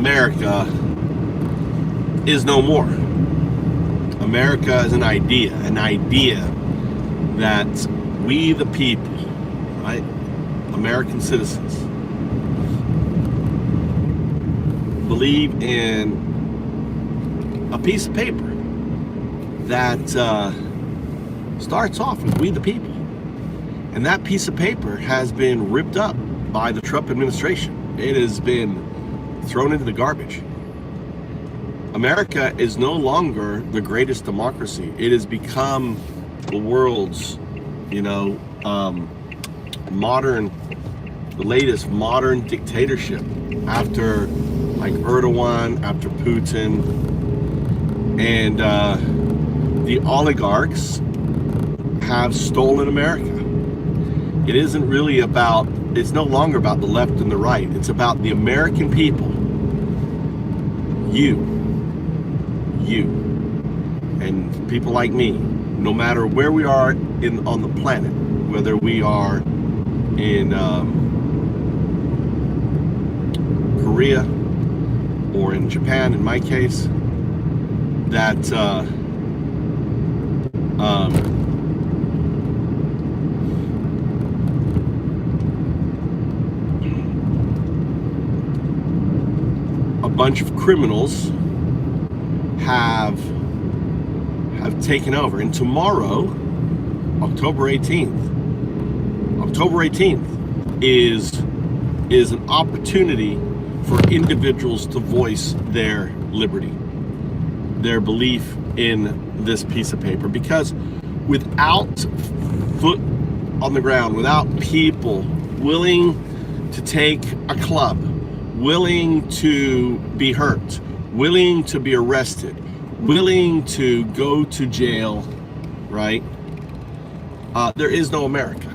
America is no more. America is an idea that we the people, right, American citizens, believe in a piece of paper that starts off with we the people. And that piece of paper has been ripped up by the Trump administration. It has been thrown into the garbage. America is no longer the greatest democracy. It has become the world's, the latest modern dictatorship after like Erdogan, after Putin, and the oligarchs have stolen America. It isn't really about, it's no longer about the left and the right. It's about the American people. You, and people like me, no matter where we are on the planet, whether we are in Korea or in Japan, in my case, that a bunch of criminals have taken over. And tomorrow, October 18th is an opportunity for individuals to voice their liberty, their belief in this piece of paper. Because without foot on the ground, without people willing to take a club, willing to be hurt, willing to be arrested, willing to go to jail, right? There is no America.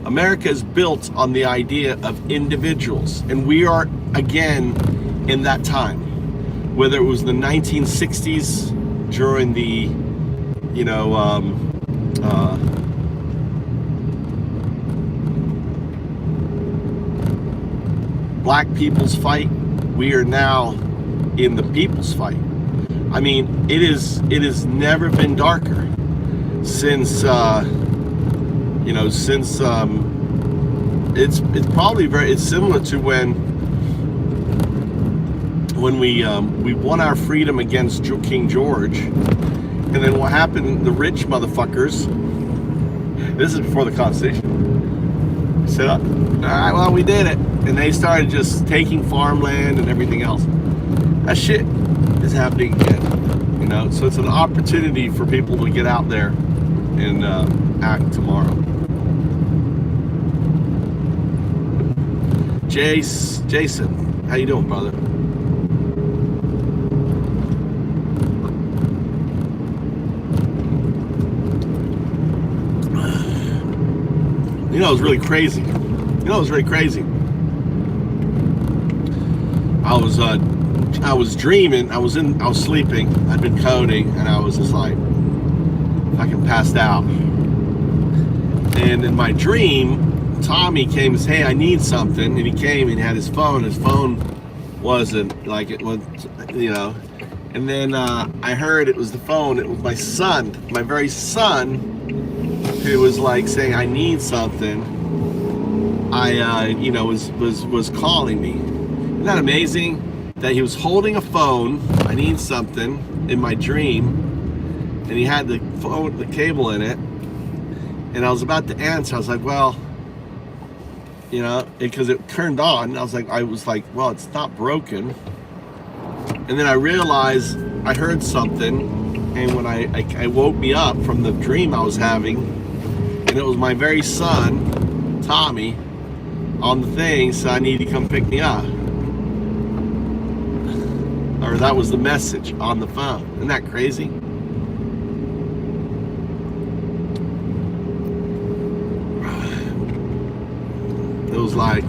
America is built on the idea of individuals, and we are again in that time. Whether it was the 1960s during the, black people's fight, we are now in the people's fight. I mean, it has never been darker since it's probably it's similar to when we won our freedom against King George, and then what happened? The rich motherfuckers. This is before the Constitution. Said, all right, well, we did it, and they started just taking farmland and everything else. That shit is happening again, So it's an opportunity for people to get out there and act tomorrow. Jason, how you doing, brother? It was really crazy. I was dreaming. I was sleeping. I'd been coding, and I was just like, fucking passed out. And in my dream, Tommy came and said, "Hey, I need something." And he came and he had his phone. His phone wasn't like it was, And then I heard it was the phone. It was my son, my very son, who was like saying, "I need something." Was calling me. Isn't that amazing? That he was holding a phone, "I need something," in my dream, and he had the phone, the cable in it, and I was about to answer. I was like, well, because it turned on. I was like, well, it's not broken. And then I realized I heard something, and when I woke me up from the dream I was having, and it was my very son, Tommy, on the thing, so I need to come pick me up. Or that was the message on the phone. Isn't that crazy? It was like,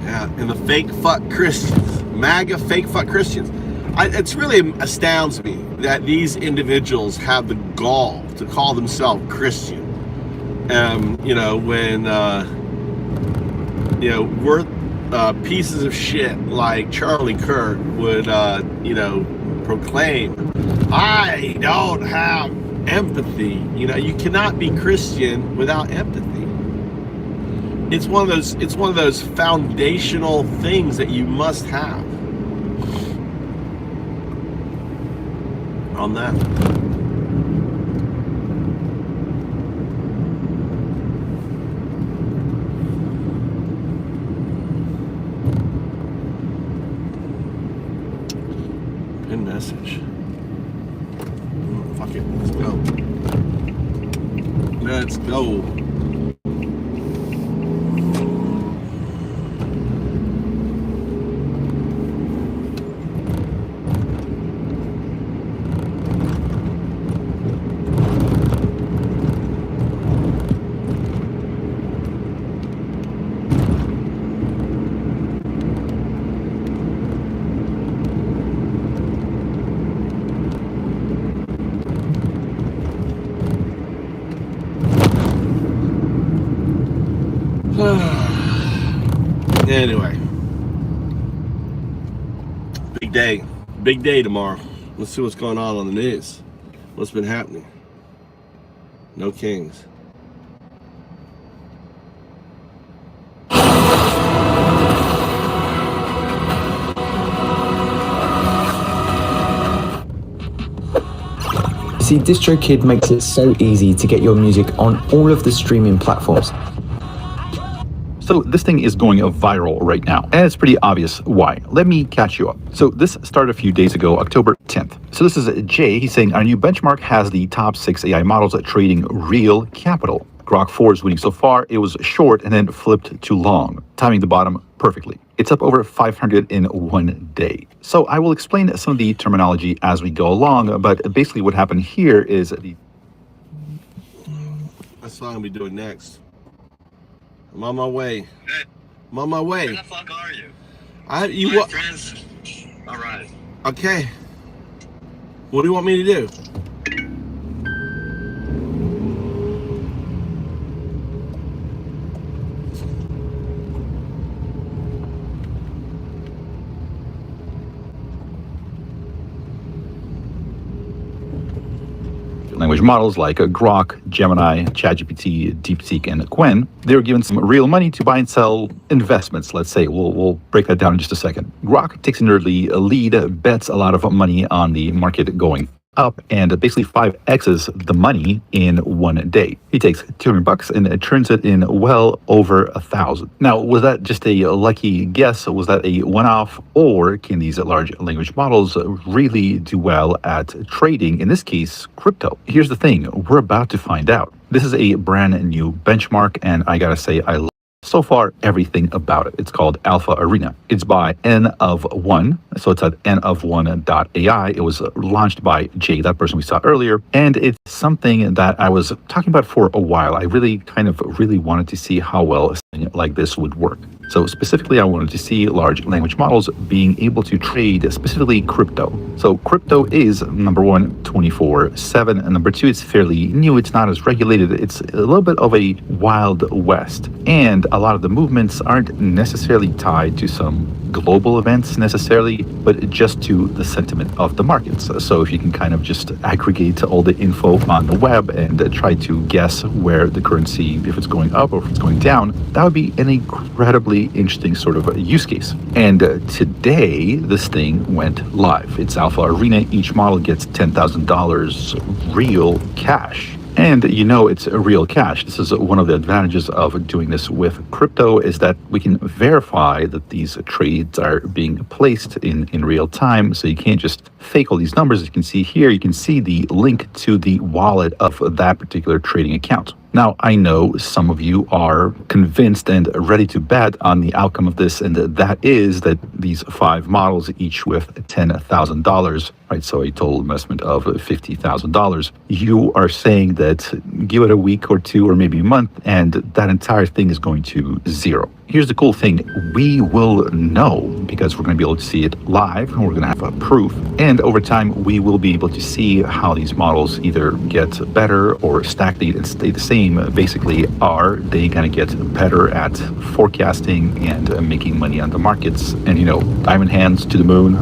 yeah, and the fake fuck Christians, MAGA fake fuck Christians. It's really astounds me that these individuals have the gall to call themselves Christian. You know, when you know, we're pieces of shit like Charlie Kirk would you know, proclaim, I don't have empathy. You know, you cannot be Christian without empathy. It's one of those foundational things that you must have. On that. Pin message. Fuck it, let's go. Let's go. Anyway, big day tomorrow. Let's see what's going on the news. What's been happening? No kings. See, DistroKid makes it so easy to get your music on all of the streaming platforms. So this thing is going viral right now, and it's pretty obvious why. Let me catch you up. So this started a few days ago, October 10th. So this is Jay. He's saying our new benchmark has the top 6 AI models at trading real capital. Grok 4 is winning so far. It was short and then flipped to long, timing the bottom perfectly. It's up over 500 in 1 day. So I will explain some of the terminology as we go along, but basically what happened here is That's what I'm gonna be doing next. I'm on my way. Hey. I'm on my way. Where the fuck are you? You My what? friends. All right. Okay. What do you want me to do? language models like Grok, Gemini, ChatGPT, DeepSeek, and Qwen. They were given some real money to buy and sell investments, let's say. We'll break that down in just a second. Grok takes an early lead, bets a lot of money on the market going up, and basically 5x's the money in 1 day. He takes $200 and turns it in well over 1,000. Now, was that just a lucky guess? Was that a one-off, or can these large language models really do well at trading, in this case, crypto? Here's the thing, we're about to find out. This is a brand new benchmark, and I gotta say, I love so far everything about it. It's called Alpha Arena. It's by N of One, so it's at nofone.ai. It was launched by Jay, that person we saw earlier, and it's something that I was talking about for a while. I really wanted to see how well something like this would work. So specifically, I wanted to see large language models being able to trade specifically crypto. So crypto is, number one, 24/7, and number two, it's fairly new. It's not as regulated. It's a little bit of a wild west, and a lot of the movements aren't necessarily tied to some global events necessarily, but just to the sentiment of the markets. So if you can kind of just aggregate all the info on the web and try to guess where the currency, if it's going up or if it's going down, that would be an incredibly interesting sort of a use case. And today, this thing went live. It's Alpha Arena. Each model gets $10,000 real cash. And you know it's real cash. This is one of the advantages of doing this with crypto, is that we can verify that these trades are being placed in real time. So you can't just fake all these numbers. As you can see here, you can see the link to the wallet of that particular trading account. Now, I know some of you are convinced and ready to bet on the outcome of this, and that is that these 5 models, each with $10,000, right? So a total investment of $50,000. You are saying that give it a week or two or maybe a month, and that entire thing is going to zero. Here's the cool thing. We will know because we're going to be able to see it live and we're going to have a proof. And over time, we will be able to see how these models either get better or stagnate and stay the same. Basically, are they going to get better at forecasting and making money on the markets? And, diamond hands to the moon,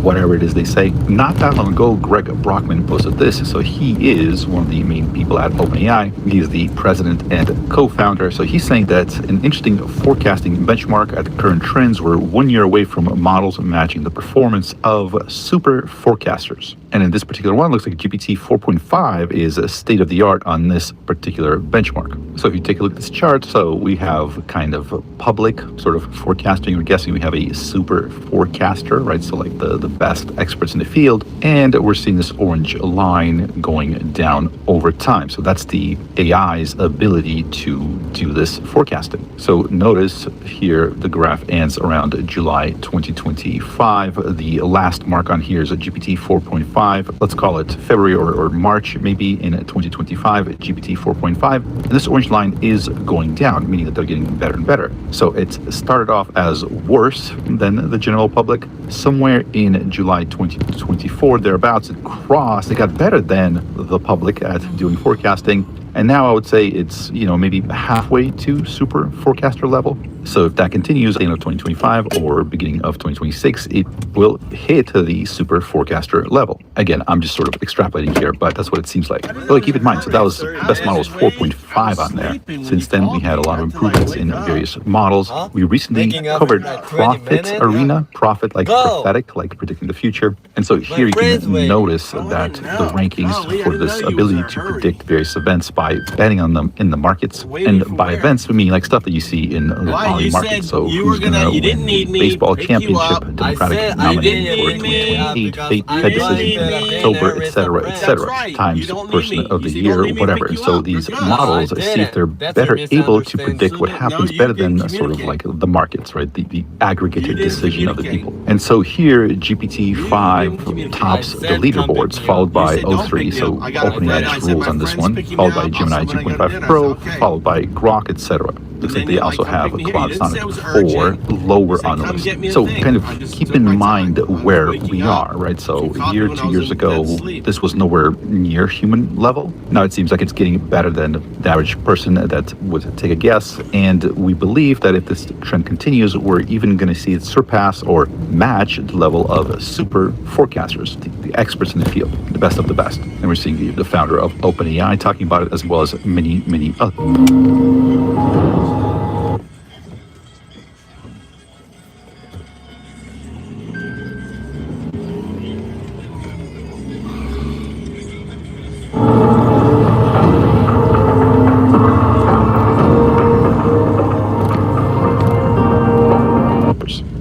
whatever it is they say. Not that long ago, Greg Brockman posted this. So he is one of the main people at OpenAI. He's the president and co-founder. So he's saying that an interesting forecasting benchmark at the current trends, we're 1 year away from models matching the performance of super forecasters. And in this particular one, it looks like GPT 4.5 is a state of the art on this particular benchmark. So if you take a look at this chart, so we have kind of a public sort of forecasting or guessing. We have a super forecaster, right? So like the best experts in the field. And we're seeing this orange line going down over time. So that's the AI's ability to do this forecasting. So notice here the graph ends around July 2025. The last mark on here is a GPT 4.5. Let's call it February or March, maybe in 2025, GPT 4.5. And this orange line is going down, meaning that they're getting better and better. So it started off as worse than the general public. Somewhere in July 2024, thereabouts, it got better than the public at doing forecasting. And now I would say it's, maybe halfway to super forecaster level. So if that continues at the end of 2025 or beginning of 2026, it will hit the super forecaster level. Again, I'm just sort of extrapolating here, but that's what it seems like. But keep in mind, so that was the best model was 4.5 on there. Since then, we had a lot of improvements in various models. We recently covered Prophet Arena, Prophet like prophetic, like predicting the future. And so here you can notice that the rankings for this ability to predict various events by betting on them in the markets. And by events, we mean like stuff that you see in the market. So who's going to win the baseball championship, Democratic nominee for 2028, Fed decision, October, etc., times person of the year, whatever. So these models see if they're better able to predict what happens better than sort of like the markets, right? The aggregated decision of the people. And so here, GPT-5 tops the leaderboards, followed by O3. So OpenAI's rules on this one, followed by Gemini 2.5 Pro, followed by Grok, etc. Looks like they also have a Claude Sonnet 4 lower on the list. So kind of keep in mind where we are, right? So a year, 2 years ago, this was nowhere near human level. Now it seems like it's getting better than the average person that would take a guess. And we believe that if this trend continues, we're even going to see it surpass or match the level of super forecasters, the experts in the field, the best of the best. And we're seeing the founder of OpenAI talking about it, as well as many, many others.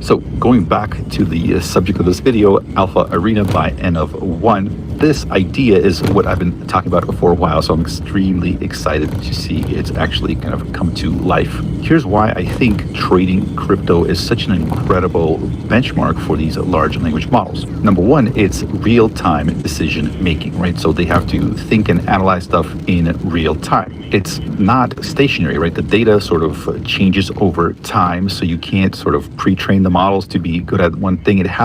So going back to the subject of this video, Alpha Arena by N of 1. This idea is what I've been talking about for a while, so I'm extremely excited to see it actually kind of come to life. Here's why I think trading crypto is such an incredible benchmark for these large language models. Number one, it's real-time decision making, right? So they have to think and analyze stuff in real time. It's not stationary, right? The data sort of changes over time, so you can't sort of pre-train the models to be good at one thing. It has